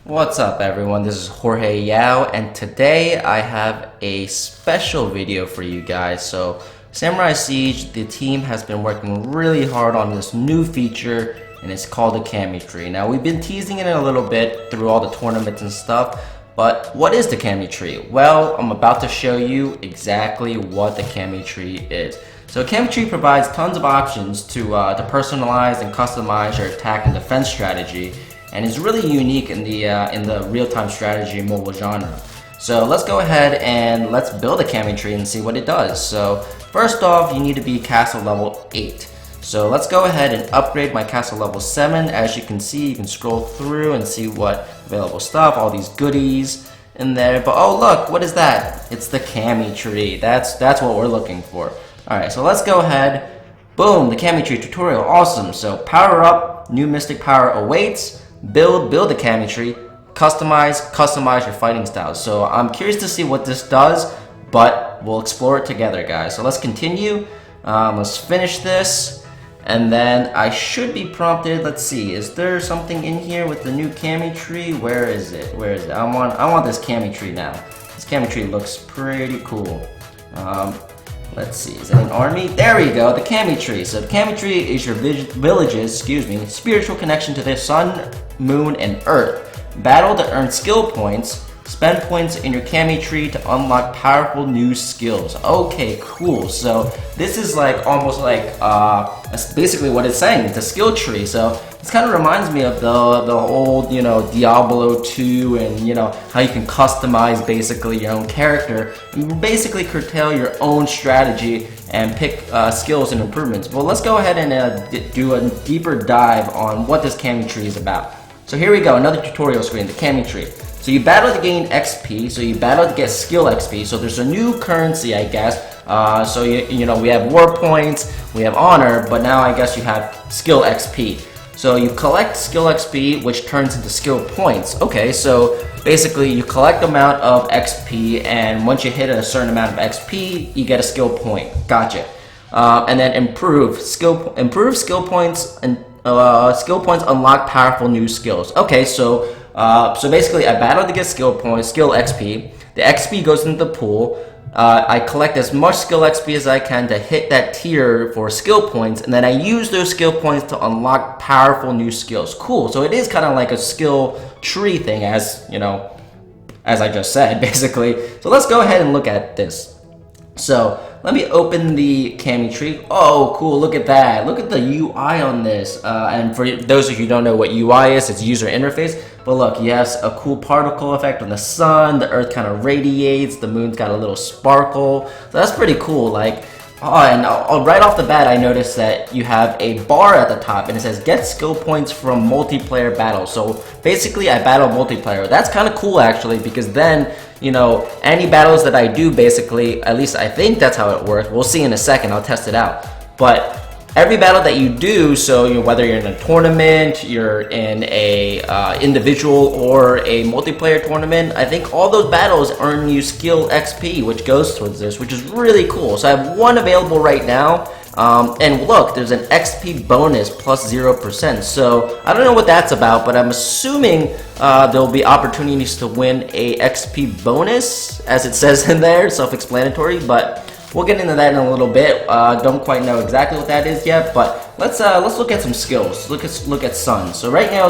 What's up everyone, this is Jorge Yao and today I have a special video for you guys. So Samurai Siege, the team has been working really hard on this new feature and it's called the Kami Tree. Now we've been teasing it a little bit through all the tournaments and stuff, but what is the Kami Tree? Well, I'm about to show you exactly what the Kami Tree is. So Kami Tree provides tons of options to personalize and customize your attack and defense strategy, and is really unique in the real-time strategy mobile genre. So let's go ahead and let's build a Kami Tree and see what it does. So first off, you need to be castle level 8. So let's go ahead and upgrade my castle level 7. As you can see, you can scroll through and see what available stuff, all these goodies in there. But oh look, what is that? It's the Kami Tree. That's what we're looking for. Alright, so let's go ahead. Boom, the Kami Tree tutorial, awesome. So power up, new mystic power awaits. Build the Kami Tree, customize your fighting styles. So I'm curious to see what this does, but we'll explore it together, guys. So let's continue. Let's finish this, and then I should be prompted. Let's see, is there something in here with the new Kami Tree? Where is it? Where is it? I want this Kami Tree now. This Kami Tree looks pretty cool. Let's see, is it an army? There we go, the Kami Tree. So the Kami Tree is your village's, spiritual connection to the sun, moon, and earth. Battle to earn skill points. Spend points in your Kami Tree to unlock powerful new skills. Okay, cool. So this is like almost like that's basically what it's saying. It's a skill tree. So this kind of reminds me of the old Diablo 2, and how you can customize basically your own character. You basically curtail your own strategy and pick skills and improvements. Well, let's go ahead and do a deeper dive on what this Kami Tree is about. So here we go, another tutorial screen, the Kami Tree. So you battle to gain XP, so you battle to get skill XP, so there's a new currency, I guess. So we have war points, we have honor, but now I guess you have skill XP. So you collect skill XP, which turns into skill points. Okay, so basically you collect amount of XP, and once you hit a certain amount of XP, you get a skill point. Gotcha. And then improve skill points, and skill points unlock powerful new skills. Okay, so basically I battle to get skill points, skill XP. The XP goes into the pool. I collect as much skill XP as I can to hit that tier for skill points, and then I use those skill points to unlock powerful new skills. Cool. So it is kind of like a skill tree thing, as I just said, basically. So let's go ahead and look at this. So let me open the Kami Tree. Oh, cool, look at that. Look at the UI on this. And for those of you who don't know what UI is, it's user interface. But look, you have a cool particle effect on the sun. The earth kind of radiates. The moon's got a little sparkle. So that's pretty cool. Like, right off the bat, I noticed that you have a bar at the top, and it says get skill points from multiplayer battles. So basically, I battle multiplayer. That's kind of cool, actually, because then, any battles that I do, basically, at least I think that's how it works. We'll see in a second. I'll test it out. But every battle that you do, so whether you're in a tournament, you're in a individual or a multiplayer tournament, I think all those battles earn you skill XP, which goes towards this, which is really cool. So I have one available right now, and look, there's an XP bonus plus 0%. So I don't know what that's about, but I'm assuming there'll be opportunities to win a XP bonus, as it says in there, self-explanatory, but we'll get into that in a little bit. Don't quite know exactly what that is yet, but let's look at some skills. Look at sun. So right now,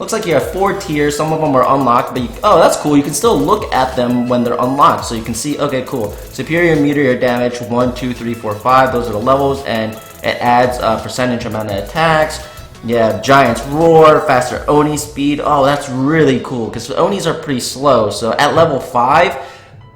looks like you have 4 tiers. Some of them are unlocked, but oh, that's cool. You can still look at them when they're unlocked, so you can see. Okay, cool. Superior meteor damage 1, 2, 3, 4, 5. Those are the levels, and it adds a percentage amount of attacks. You have Giant's Roar, faster Oni speed. Oh, that's really cool because Onis are pretty slow. So at level 5.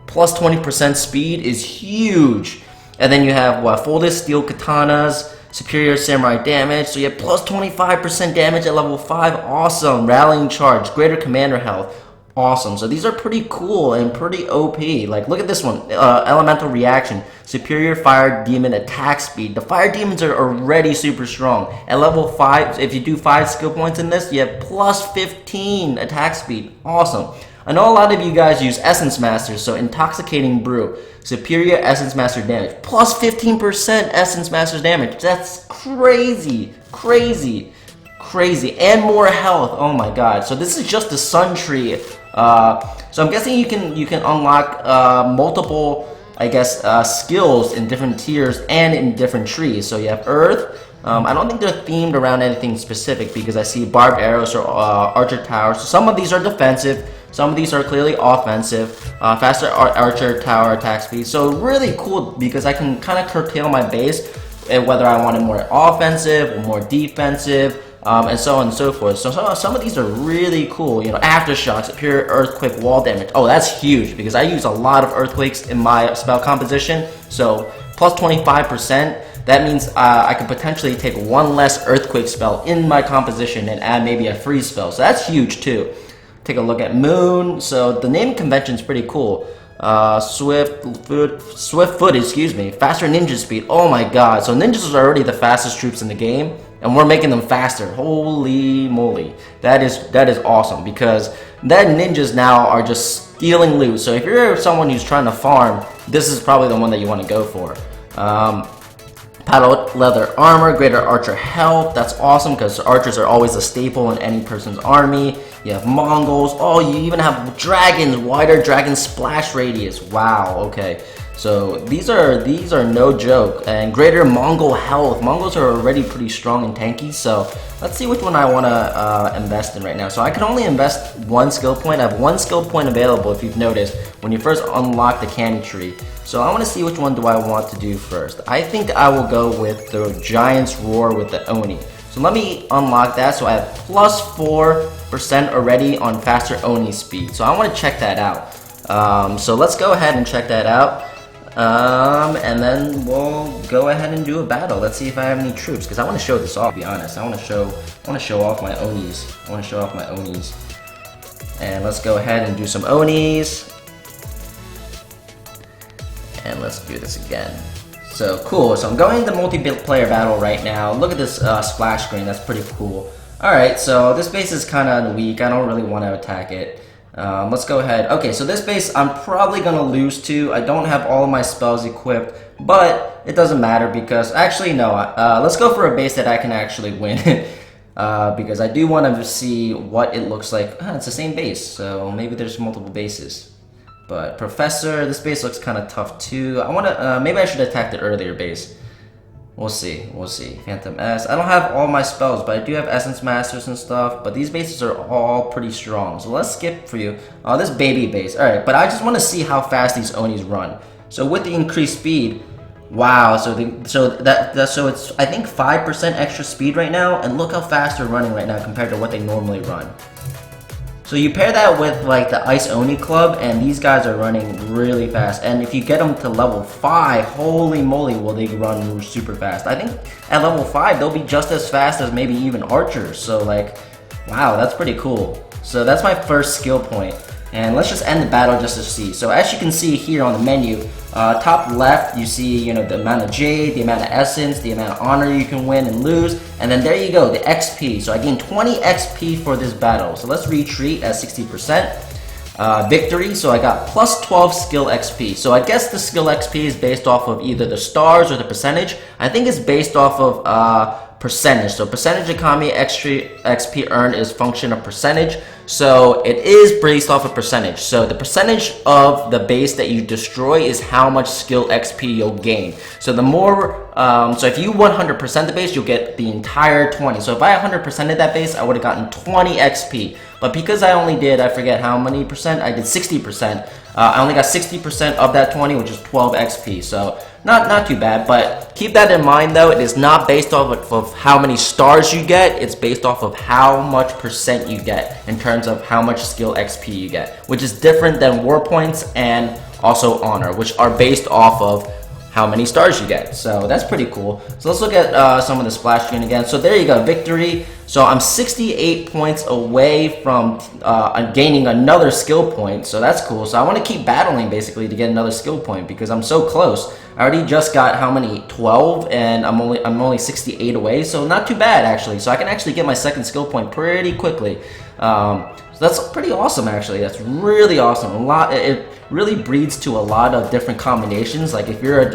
Plus 20% speed is huge. And then you have folded steel katanas, superior samurai damage, so you have plus 25% damage at level 5. Awesome. Rallying charge, greater commander health. Awesome. So these are pretty cool and pretty OP. Like, look at this one. Elemental reaction, superior fire demon attack speed. The fire demons are already super strong. At level 5, if you do 5 skill points in this, you have plus 15 attack speed. Awesome. I know a lot of you guys use Essence Masters, so Intoxicating Brew, superior Essence Master damage, plus 15% Essence Master's damage. That's crazy, crazy, crazy, and more health. Oh my god! So this is just the sun tree. So I'm guessing you can unlock multiple, I guess, skills in different tiers and in different trees. So you have Earth. I don't think they're themed around anything specific because I see barbed arrows or archer towers. So some of these are defensive. Some of these are clearly offensive. Faster archer tower attack speed. So really cool because I can kind of curtail my base whether I want it more offensive or more defensive. And so on and so forth. So some of these are really cool. You know, aftershocks, pure earthquake wall damage. Oh, that's huge because I use a lot of earthquakes in my spell composition. So plus 25%. That means I could potentially take one less earthquake spell in my composition and add maybe a freeze spell. So that's huge too. Take a look at Moon. So the name convention is pretty cool. Swift foot, excuse me. Faster ninja speed. Oh my god. So ninjas are already the fastest troops in the game, and we're making them faster. Holy moly. That is awesome because then ninjas now are just stealing loot. So if you're someone who's trying to farm, this is probably the one that you want to go for. Paddle leather armor, greater archer health. That's awesome because archers are always a staple in any person's army. You have Mongols. Oh, you even have dragons, wider dragon splash radius. Wow, okay. So these are no joke. And greater Mongol health. Mongols are already pretty strong and tanky, so let's see which one I want to invest in right now. So I can only invest one skill point. I have one skill point available if you've noticed when you first unlock the candy tree. So I want to see which one do I want to do first. I think I will go with the Giant's Roar with the Oni. So let me unlock that. So I have plus 4% already on faster Oni speed. So I want to check that out. So let's go ahead and check that out. And then we'll go ahead and do a battle. Let's see if I have any troops, because I want to show this off, to be honest. I want to show off my Onis. And let's go ahead and do some Onis. And let's do this again. So cool. So I'm going to multiplayer battle right now. Look at this splash screen. That's pretty cool. Alright, so this base is kind of weak. I don't really want to attack it. Let's go ahead. Okay, so this base I'm probably going to lose to. I don't have all of my spells equipped, but it doesn't matter because, actually no, let's go for a base that I can actually win. Because I do want to see what it looks like. It's the same base, so maybe there's multiple bases. But Professor, this base looks kind of tough too. I want to, maybe I should attack the earlier base. We'll see. Phantom S. I don't have all my spells, but I do have Essence Masters and stuff. But these bases are all pretty strong. So let's skip for you. This baby base. Alright, but I just want to see how fast these Onis run. So with the increased speed, wow. So it's, I think, 5% extra speed right now. And look how fast they're running right now compared to what they normally run. So you pair that with like the Ice Oni Club, and these guys are running really fast. And if you get them to level 5, holy moly, will they run super fast. I think at level 5, they'll be just as fast as maybe even archers. So like, wow, that's pretty cool. So that's my first skill point. And let's just end the battle just to see. So as you can see here on the menu, top left, you see, you know, the amount of jade, the amount of essence, the amount of honor you can win and lose, and then there you go, the XP. So I gained 20 XP for this battle. So let's retreat at 60%. Victory, so I got plus 12 skill XP. So I guess the skill XP is based off of either the stars or the percentage. I think it's based off of percentage. So percentage economy XP earned is function of percentage. So it is based off of percentage. So the percentage of the base that you destroy is how much skill XP you'll gain. So the more, so if you 100% the base, you'll get the entire 20. So if I 100%ed that base, I would have gotten 20 XP. But because I only did, I forget how many percent, I did 60%. I only got 60% of that 20, which is 12 XP. So not too bad, but keep that in mind though. It is not based off of how many stars you get. It's based off of how much percent you get in terms of how much skill XP you get, which is different than war points and also honor, which are based off of how many stars you get. So that's pretty cool. So let's look at some of the splash screen again. So there you go, victory. So I'm 68 points away from gaining another skill point. So that's cool. So I want to keep battling basically to get another skill point because I'm so close. I already just got how many? 12, and I'm only 68 away. So not too bad actually. So I can actually get my second skill point pretty quickly. So that's pretty awesome, actually. That's really awesome. It really breeds to a lot of different combinations. Like if you're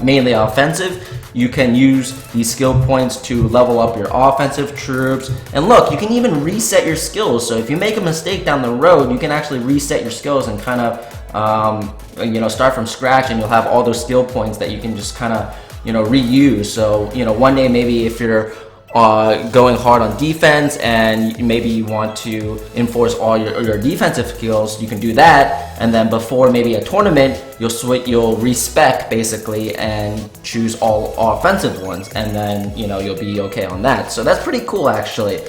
mainly offensive, you can use these skill points to level up your offensive troops. And look, you can even reset your skills. So if you make a mistake down the road, you can actually reset your skills and kind of start from scratch, and you'll have all those skill points that you can just kind of reuse. So one day maybe if you're going hard on defense and maybe you want to enforce all your defensive skills, you can do that, and then before maybe a tournament you'll respec basically and choose all offensive ones, and then you'll be okay on that. So that's pretty cool, actually.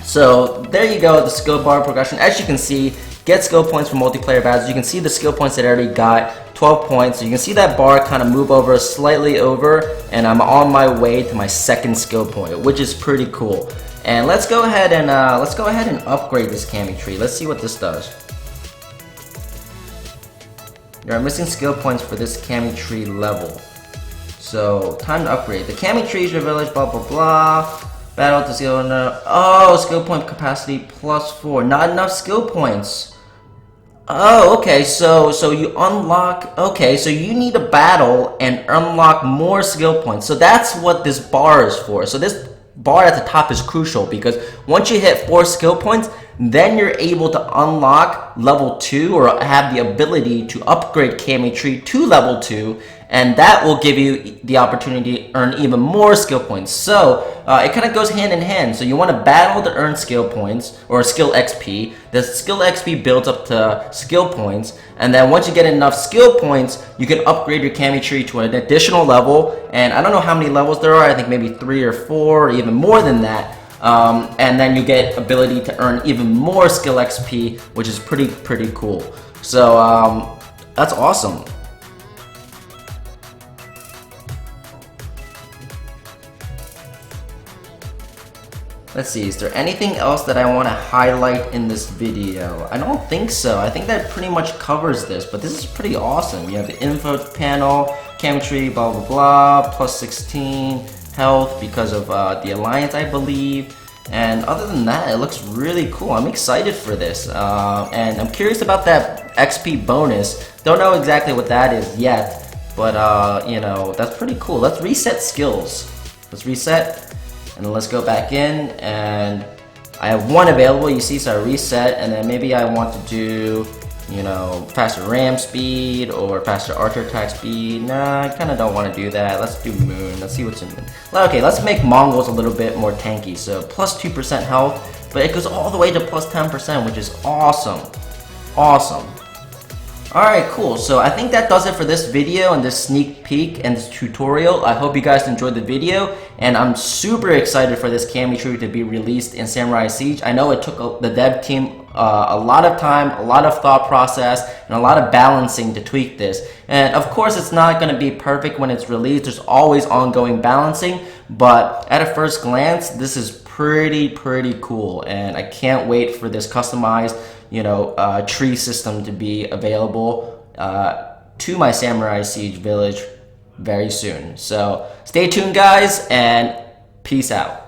So there you go, the skill bar progression. As you can see, get skill points for multiplayer battles. You can see the skill points that I already got, 12 points. So you can see that bar kind of move over slightly over, and I'm on my way to my second skill point, which is pretty cool. And let's go ahead and upgrade this Kami tree. Let's see what this does. There are missing skill points for this Kami tree level. So time to upgrade. The Kami tree is your village, blah blah blah. Battle to skill. Oh, skill point capacity +4. Not enough skill points. Oh, okay, so you unlock, okay, so you need to battle and unlock more skill points. So that's what this bar is for. So this bar at the top is crucial, because once you hit 4 skill points, then you're able to unlock level 2, or have the ability to upgrade Kami tree to level 2, and that will give you the opportunity to earn even more skill points. So it kind of goes hand in hand. So you want to battle to earn skill points, or skill XP. The skill XP builds up to skill points, and then once you get enough skill points, you can upgrade your Kami tree to an additional level. And I don't know how many levels there are. I think maybe 3 or 4, or even more than that. And then you get ability to earn even more skill XP, which is pretty cool. So that's awesome. Let's see, is there anything else that I want to highlight in this video? I don't think so. I think that pretty much covers this, but this is pretty awesome. You have the info panel, Kami tree, blah blah blah, +16 health because of the alliance, I believe. And other than that, it looks really cool. I'm excited for this, and I'm curious about that XP bonus. Don't know exactly what that is yet, but that's pretty cool. Let's reset skills. Let's reset. And then let's go back in, and I have 1 available, you see, so I reset, and then maybe I want to do, faster ram speed or faster archer attack speed. Nah, I kind of don't want to do that. Let's do moon. Let's see what's in moon. Okay, let's make Mongols a little bit more tanky. So +2% health, but it goes all the way to +10%, which is awesome. Awesome. Alright, cool. So I think that does it for this video and this sneak peek and this tutorial. I hope you guys enjoyed the video, and I'm super excited for this Kami tree to be released in Samurai Siege. I know it took the dev team a lot of time, a lot of thought process, and a lot of balancing to tweak this. And of course, it's not going to be perfect when it's released. There's always ongoing balancing, but at a first glance, this is pretty cool, and I can't wait for this customized tree system to be available to my Samurai Siege village very soon. So stay tuned, guys, and peace out.